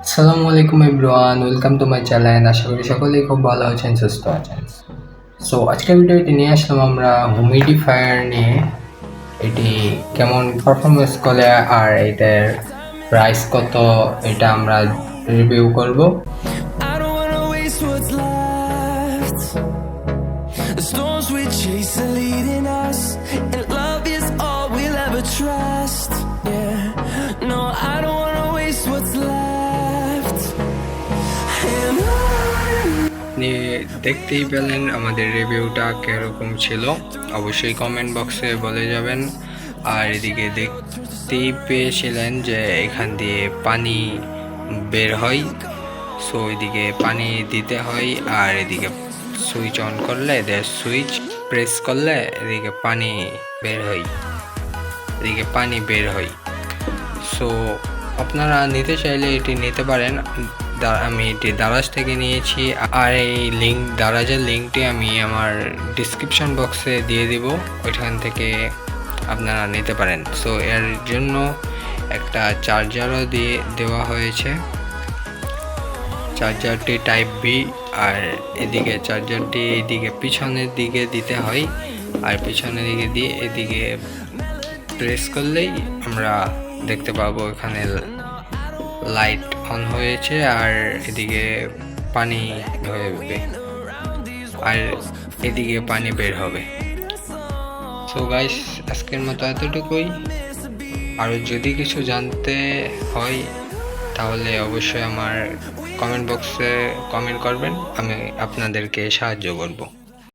আসসালামু আলাইকুম everyone, welcome to my channel. আশা করি সকলেই খুব ভালো আছেন, সুস্থ আছেন। সো আজকের ভিডিওটি নিয়ে আসলাম আমরা হুমিডিফায়ার নিয়ে। এটি কেমন পারফরমেন্স করে আর এটার প্রাইস কত, এটা আমরা রিভিউ করব। I don't wanna waste what's left. The storms we chase are leading us, and love is all we'll ever trust. Yeah, no, I don't wanna waste what's left. And দেখতেই পেলেন আমাদের রিভিউটা কিরকম ছিল, অবশ্যই কমেন্ট বক্সে বলে যাবেন। আর এদিকে দেখতেই পেয়েছিলেন যে এখান দিয়ে পানি বের হয়। সো এদিকে পানি দিতে হয়, আর এদিকে সুইচ অন করলে, সুইচ প্রেস করলে এদিকে পানি বের হয়, সো আপনারা নিতে চাইলে এটি নিতে পারেন। আমি এটি দারাজ থেকে নিয়েছি, আর এই দারাজের লিঙ্কটি আমি আমার ডিসক্রিপশন বক্সে দিয়ে দিব, ওইখান থেকে আপনারা নিতে পারেন। সো এর জন্য একটা চার্জারও দেওয়া হয়েছে, চার্জারটি টাইপ বি। আর এদিকে চার্জারটি এদিকে পিছনের দিকে দিতে হয়, আর পিছনের দিকে দিয়ে এদিকে প্রেস করলেই আমরা দেখতে পাবো এখানে লাইট অন হয়েছে, আর এদিকে পানি হবে, আর এদিকে পানি বের হবে। সো গাইস, আজকের মতো এতটুকুই। আর যদি কিছু জানতে হয় তাহলে অবশ্যই আমার কমেন্ট বক্সে কমেন্ট করবেন, আমি আপনাদেরকে সাহায্য করব।